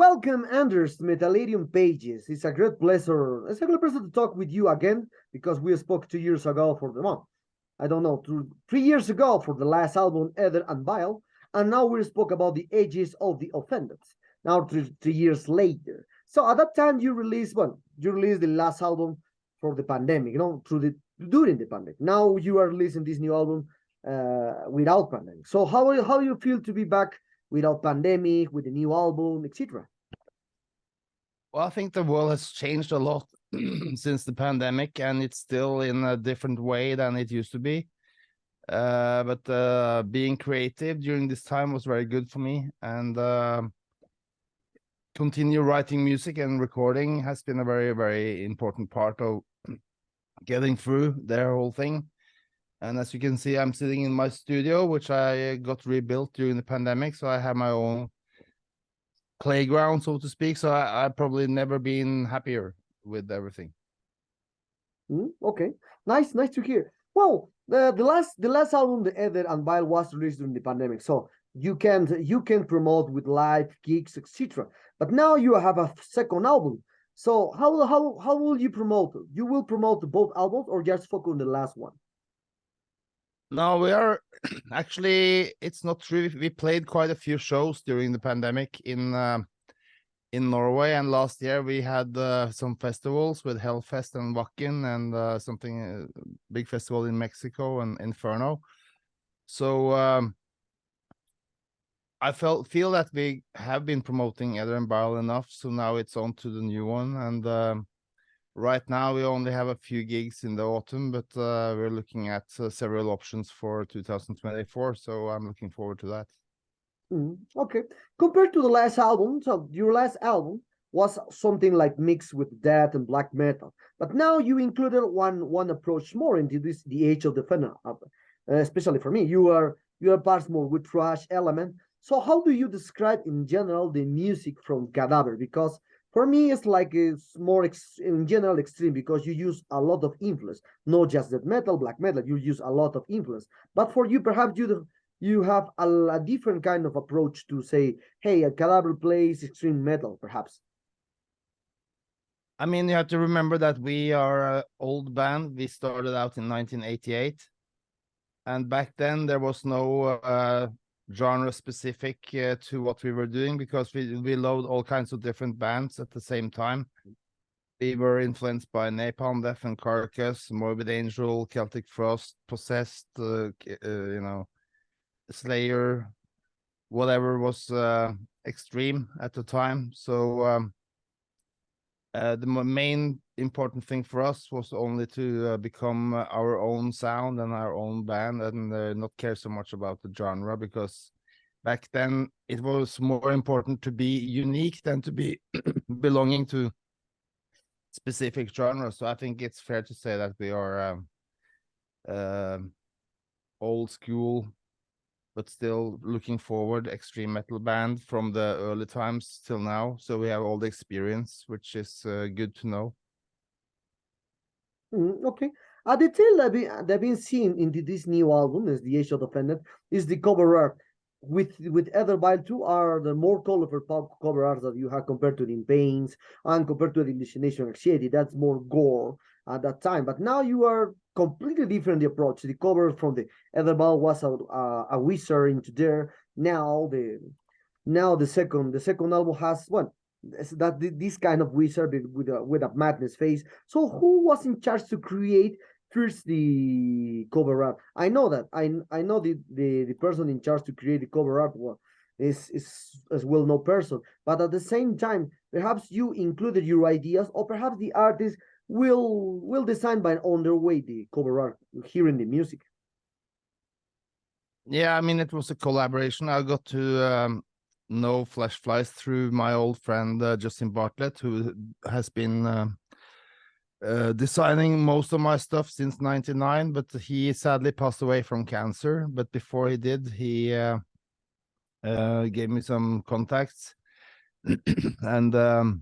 Welcome, Anders, to Metallarium Pages. It's a great pleasure. It's a great pleasure to talk with you again because we spoke 2 years ago for the month. I don't know, 3 years ago for the last album, Ether and Bile, and now we spoke about the ages of the offended. Now 3 years later. So at that time you released the last album for the pandemic, during the pandemic. Now you are releasing this new album without pandemic. So how do you feel to be back without pandemic, with a new album, etc.? Well, I think the world has changed a lot since the pandemic, and it's still in a different way than it used to be. But being creative during this time was very good for me, and continue writing music and recording has been a very, very important part of getting through the whole thing. And as you can see, I'm sitting in my studio, which I got rebuilt during the pandemic. So I have my own playground, so to speak. So I've probably never been happier with everything. Okay, nice to hear. Well, the last album, the Ether and Bile, was released during the pandemic, so you can promote with live gigs, etc. But now you have a second album. So how will you promote? You will promote both albums or just focus on the last one? No, we are actually, it's not true. We played quite a few shows during the pandemic in Norway, and last year we had some festivals with Hellfest and Wacken, and something big festival in Mexico and Inferno. So I feel that we have been promoting Ether and Bile enough, so now it's on to the new one. And right now we only have a few gigs in the autumn, but we're looking at several options for 2024, so I'm looking forward to that. Okay. Compared to the last album, so your last album was something like mixed with death and black metal, but now you included one approach more into the age of the fena. Especially for me, you are parts more with thrash element. So how do you describe in general the music from Cadaver? Because for me, it's more in general extreme, because you use a lot of influence, not just that metal, black metal. You use a lot of influence. But for you, perhaps you have a different kind of approach to say, hey, a Cadaver plays extreme metal, perhaps. I mean, you have to remember that we are an old band. We started out in 1988, and back then there was no genre specific to what we were doing, because we loved all kinds of different bands at the same time. We were influenced by Napalm Death and Carcass, Morbid Angel, Celtic Frost, Possessed, Slayer, whatever was extreme at the time. So the main important thing for us was only to become our own sound and our own band, and not care so much about the genre, because back then it was more important to be unique than to be belonging to specific genres. So I think it's fair to say that we are old school, but still looking forward, extreme metal band from the early times till now. So we have all the experience, which is good to know. Okay. A detail that been seen into this new album, is the Age of the Offended, is the cover art. With Ether Bile 2 are the more colorful cover arts that you have compared to the In Pains and compared to the Illusionation Anxiety. That's more gore at that time. But now you are completely different the approach. The cover from the Ether Bile was a wizard into there. Now the second album has this kind of wizard with a madness face. So who was in charge to create first the cover art? I know that I know the person in charge to create the cover art is as well no person, but at the same time, perhaps you included your ideas, or perhaps the artist will design by on their way the cover art, hearing the music. Yeah, I mean, it was a collaboration. I got to know Flash Flies through my old friend Justin Bartlett, who has been designing most of my stuff since '99, but he sadly passed away from cancer. But before he did, he gave me some contacts, and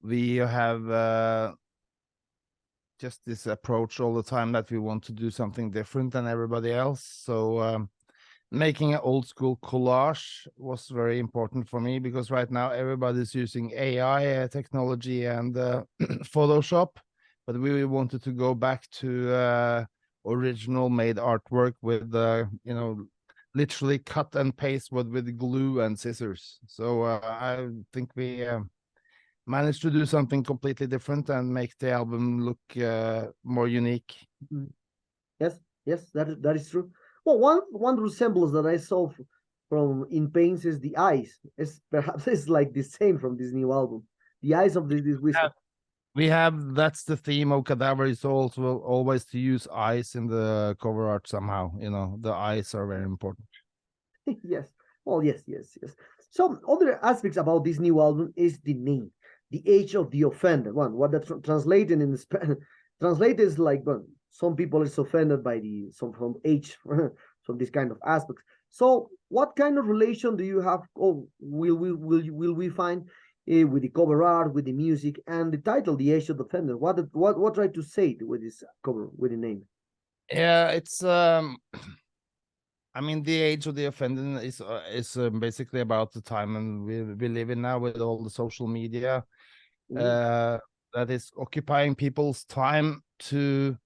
we have just this approach all the time that we want to do something different than everybody else. So making an old school collage was very important for me, because right now everybody's using AI technology and Photoshop, but we wanted to go back to original made artwork with literally cut and paste with glue and scissors. So I think we managed to do something completely different and make the album look more unique. Yes, yes, that is true. Well, one resemblance that I saw from In Pains is the eyes. It's perhaps it's like the same from this new album. The eyes of this wizard. We have, that's the theme of Cadaver, is also always to use eyes in the cover art somehow. The eyes are very important. Yes. Well, yes. Some other aspects about this new album is the name, the age of the offender. One, what that translated in Spanish, translated is like, well, some people is offended by some from age, from this kind of aspects. So, what kind of relation do you have? Oh, will we find with the cover art, with the music, and the title, "The Age of the Offender"? What try to say with this cover, with the name? Yeah, it's I mean, the age of the offending is basically about the time and we live in now, with all the social media that is occupying people's time to,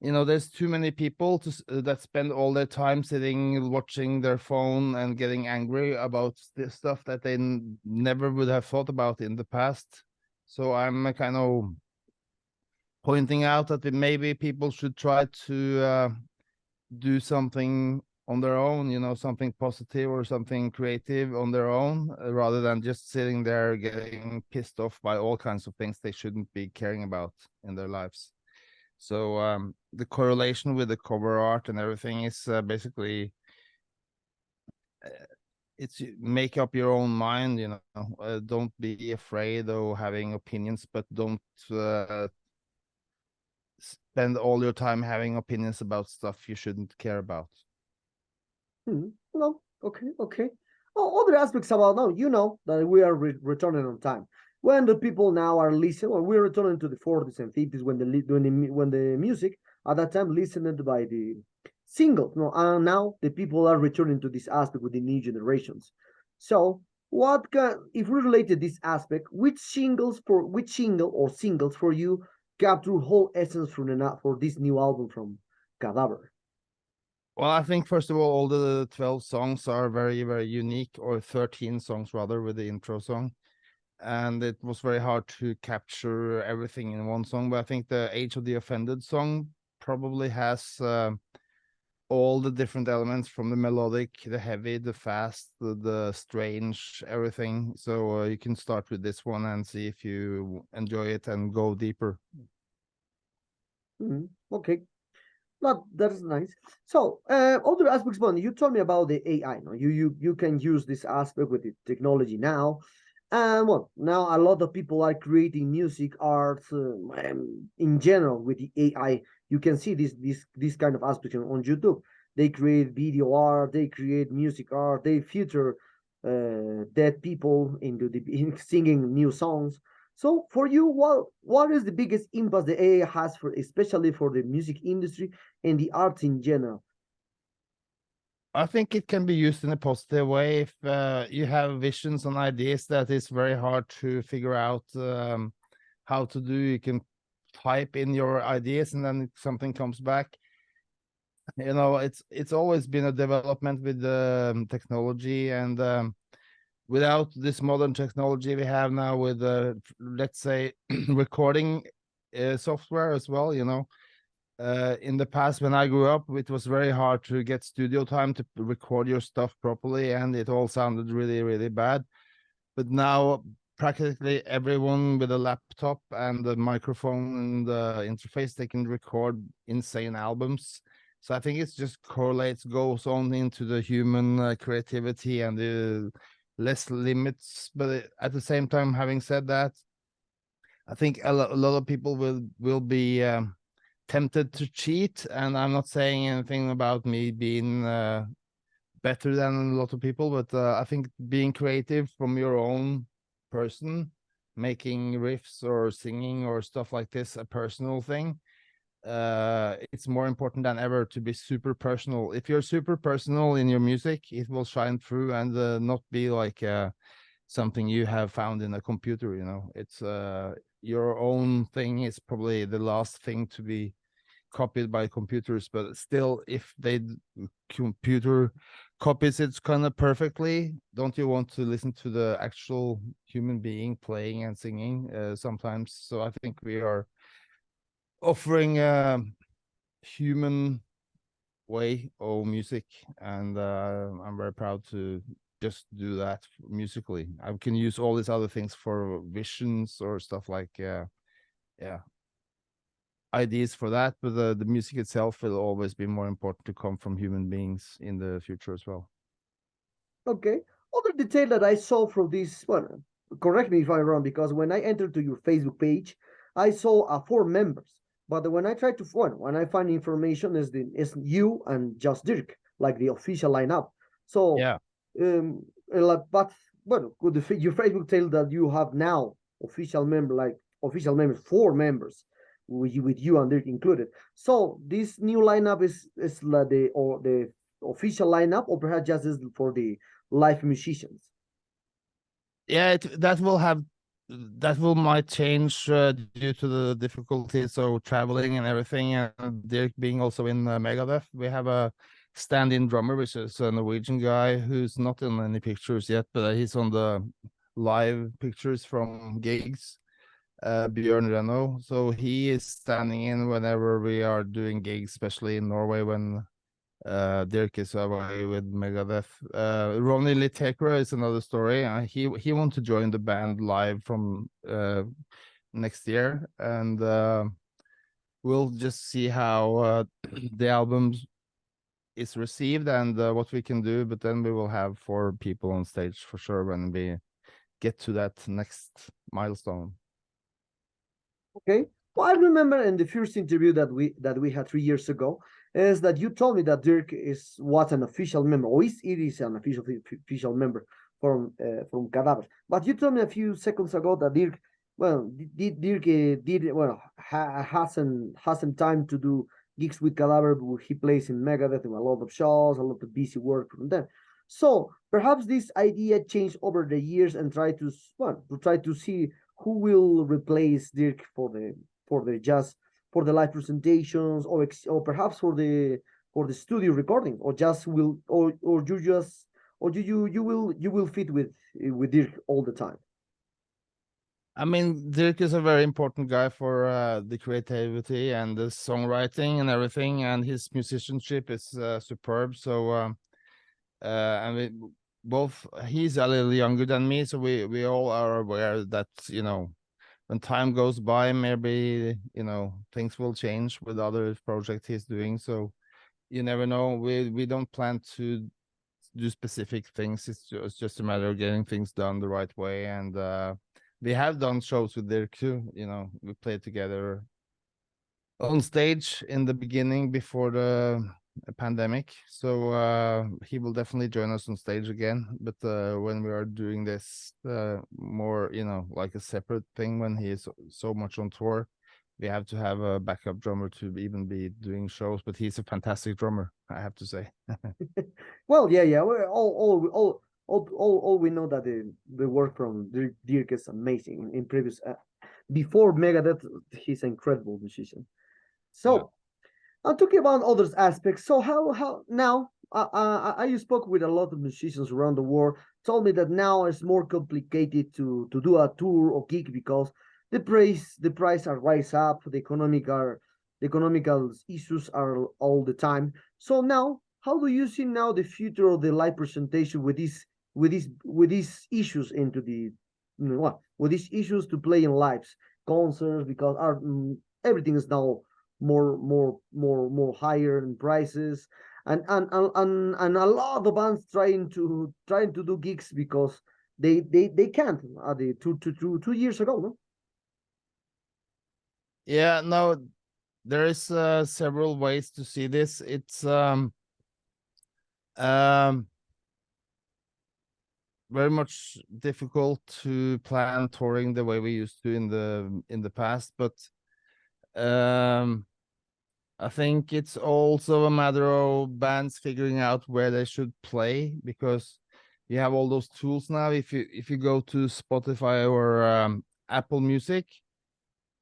there's too many people that spend all their time sitting watching their phone and getting angry about this stuff that they never would have thought about in the past. So I'm kind of pointing out that maybe people should try to do something on their own, something positive or something creative on their own, rather than just sitting there getting pissed off by all kinds of things they shouldn't be caring about in their lives. So the correlation with the cover art and everything is basically it's make up your own mind. Don't be afraid of having opinions, but don't spend all your time having opinions about stuff you shouldn't care about. Well, okay. Oh, other aspects about now, that we are returning on time. When the people now are listening, or we're returning to the 40s and 50s when the music at that time listened by the single. And now the people are returning to this aspect with the new generations. So, if we related this aspect, which single or singles for you capture whole essence for this new album from Cadaver? Well, I think first of all the 12 songs are very, very unique, or 13 songs rather, with the intro song. And it was very hard to capture everything in one song. But I think the Age of the Offended song probably has all the different elements, from the melodic, the heavy, the fast, the strange, everything. So you can start with this one and see if you enjoy it and go deeper. Okay. That is nice. So, other aspects, Bonnie, you told me about the AI. No, you can use this aspect with the technology now, and well, now a lot of people are creating music, art, in general with the AI. You can see this kind of aspect on YouTube. They create video art, they create music art, they feature dead people in singing new songs. So for you, what is the biggest impact the AI has especially for the music industry and the arts in general? I think it can be used in a positive way if you have visions and ideas that is very hard to figure out how to do. You can type in your ideas and then something comes back. It's always been a development with technology, and without this modern technology we have now with let's say recording software as well. In the past, when I grew up, it was very hard to get studio time to record your stuff properly, and it all sounded really, really bad. But now practically everyone with a laptop and a microphone and the interface, they can record insane albums. So I think it's just goes on into the human creativity and the less limits. But at the same time, having said that, I think a lot of people will be tempted to cheat, and I'm not saying anything about me being better than a lot of people, but I think being creative from your own person, making riffs or singing or stuff like this, a personal thing, it's more important than ever to be super personal. If you're super personal in your music, it will shine through and not be like something you have found in a computer. You know, it's your own thing is probably the last thing to be copied by computers, but still, if computer copies it kind of perfectly, don't you want to listen to the actual human being playing and singing sometimes? So I think we are offering a human way of music, and I'm very proud to just do that musically. I can use all these other things for visions or stuff like yeah, ideas for that, but the music itself will always be more important to come from human beings in the future as well. Okay. Other detail that I saw from this, well, correct me if I'm wrong, because when I entered to your Facebook page, I saw 4 members. But when I try to find, when I find information, is you and just Dirk, like the official lineup. So, Yeah. but well, could your Facebook tell that you have now official members, 4 members, with you and Dirk included. So this new lineup is like the official lineup, or perhaps just is for the live musicians. Yeah, that will might change due to the difficulties of traveling and everything, and Dirk being also in Megadeth. We have a stand-in drummer, which is a Norwegian guy who's not in any pictures yet, but he's on the live pictures from gigs. Bjørn Renno, so he is standing in whenever we are doing gigs, especially in Norway when Dirk is away with Megadeth. Ronny Litekra is another story. He wants to join the band live from next year, and we'll just see how the album is received and what we can do. But then we will have 4 people on stage for sure when we get to that next milestone. Okay. Well, I remember in the first interview that we had 3 years ago, is that you told me that Dirk was an official member, or it is an official member from Cadaver. But you told me a few seconds ago that Dirk, well, Dirk did well hasn't time to do gigs with Cadaver, but he plays in Megadeth and a lot of shows, a lot of busy work from them. So perhaps this idea changed over the years and try to see who will replace Dirk for the jazz for the live presentations, or perhaps for the studio recording, or just will or you just or you will fit with Dirk all the time. I mean, Dirk is a very important guy for the creativity and the songwriting and everything, and his musicianship is superb. So, I mean, both he's a little younger than me, so we all are aware that, you know, when time goes by, maybe, you know, things will change with other projects he's doing. So you never know. We don't plan to do specific things. It's just a matter of getting things done the right way, and we have done shows with Dirk too. You know, we played together on stage in the beginning before the pandemic. So he will definitely join us on stage again. But when we are doing this more, you know, like a separate thing, when he is so much on tour, we have to have a backup drummer to even be doing shows. But he's a fantastic drummer, I have to say. Well, yeah. We're all we know that the work from Dirk is amazing. In previous before Megadeth, he's an incredible musician. Yeah. So I'm talking about other aspects. So how now? I spoke with a lot of musicians around the world. Told me that now it's more complicated to do a tour or gig because the price are rise up. The economical issues are all the time. So now, how do you see now the future of the live presentation with these issues into the what with these issues to play in lives concerts, because everything is now more higher in prices, and a lot of bands trying to do gigs because they can't the 2 years ago, no. Yeah, no, there is several ways to see this. It's um very much difficult to plan touring the way we used to in the past, but um I think it's also a matter of bands figuring out where they should play, because you have all those tools now. If you go to Spotify or Apple Music,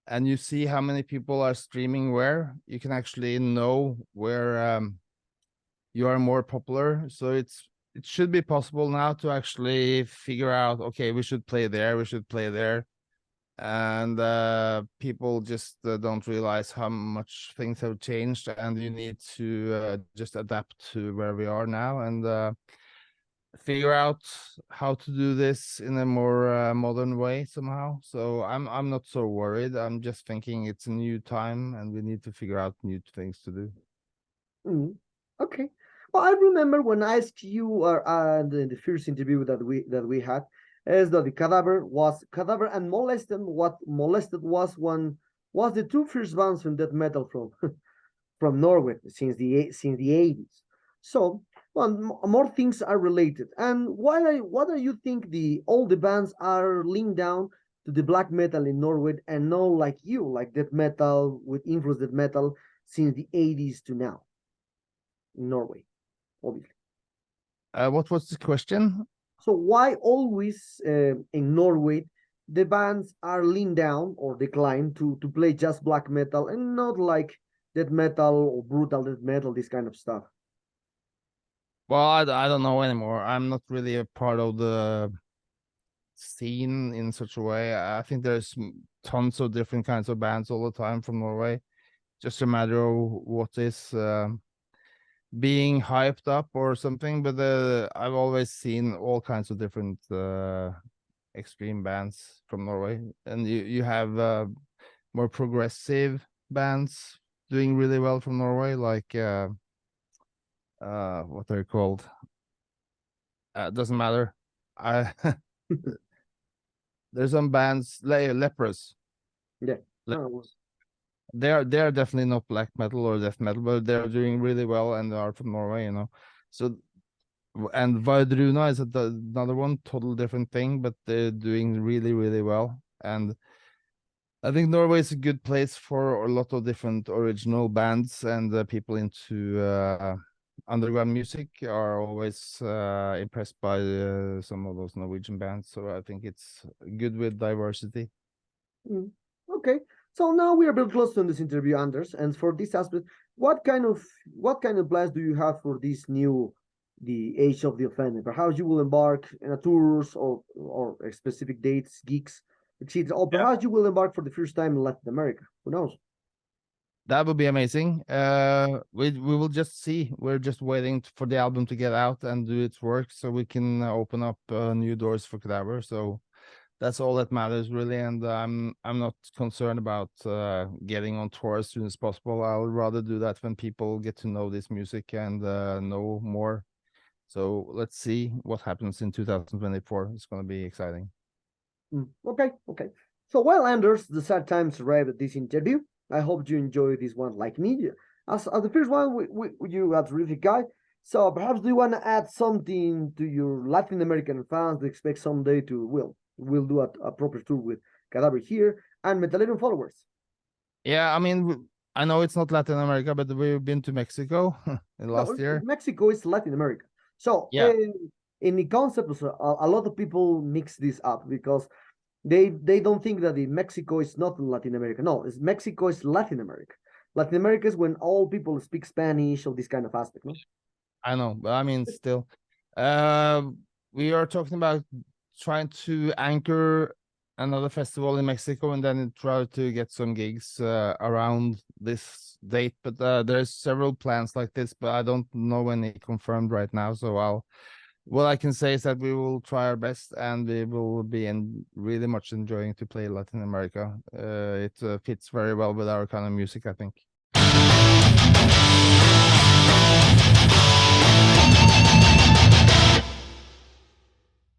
and you see how many people are streaming where, you can actually know where you are more popular. So it should be possible now to actually figure out, okay, we should play there, we should play there. And people just don't realize how much things have changed, and you need to just adapt to where we are now, and figure out how to do this in a more modern way somehow. So I'm not so worried. I'm just thinking it's a new time and we need to figure out new things to do. Okay. Well, I remember when I asked you in the first interview that we had, is that the Cadaver and Molested. What Molested was the two first bands from death metal from from Norway since the 80s. So, well, more things are related. And what do you think all the bands are linked down to the black metal in Norway, and not like death metal with influence death metal since the 80s to now in Norway, obviously. What was the question? So why always in Norway the bands are leaned down or declined to play just black metal and not like death metal or brutal death metal, this kind of stuff? Well, I don't know anymore. I'm not really a part of the scene in such a way. I think there's tons of different kinds of bands all the time from Norway. Just a matter of what is being hyped up or something. But I've always seen all kinds of different extreme bands from Norway, and you have more progressive bands doing really well from Norway, like what they're called. Doesn't matter. I There's some bands like Lepros. Yeah. They're definitely not black metal or death metal, but they're doing really well and they are from Norway, you know. So, and Vardruna is another one, total different thing, but they're doing really, really well. And I think Norway is a good place for a lot of different original bands, and people into underground music are always impressed by some of those Norwegian bands. So I think it's good with diversity. Okay. So now we are very close to this interview, Anders. And for this aspect, what kind of plans do you have for this the Age of the Offender? Perhaps you will embark in a tours or specific dates, gigs, etc. Or perhaps you will embark for the first time in Latin America. Who knows? That would be amazing. We will just see. We're just waiting for the album to get out and do its work, so we can open up new doors for Cadaver. So that's all that matters, really. And I'm not concerned about getting on tour as soon as possible. I'll rather do that when people get to know this music and know more. So let's see what happens in 2024. It's going to be exciting. Okay. So while Anders, the sad times arrived at this interview. I hope you enjoy this one like me. As the first one, you are a terrific guy. So perhaps do you want to add something to your Latin American fans to expect someday to we'll do a proper tour with Cadaver here and Metalerium followers? Yeah, I mean, I know it's not Latin America, but we've been to Mexico last year. Mexico is Latin America. So yeah, in the concept, a lot of people mix this up because they don't think that Mexico is not Latin America. No, Mexico is Latin America. Latin America is when all people speak Spanish or this kind of aspect. No? I know, but I mean, still, we are talking about trying to anchor another festival in Mexico and then try to get some gigs around this date. But there's several plans like this, but I don't know any confirmed right now. So what I can say is that we will try our best, and we will be really much enjoying to play Latin America. It fits very well with our kind of music, I think.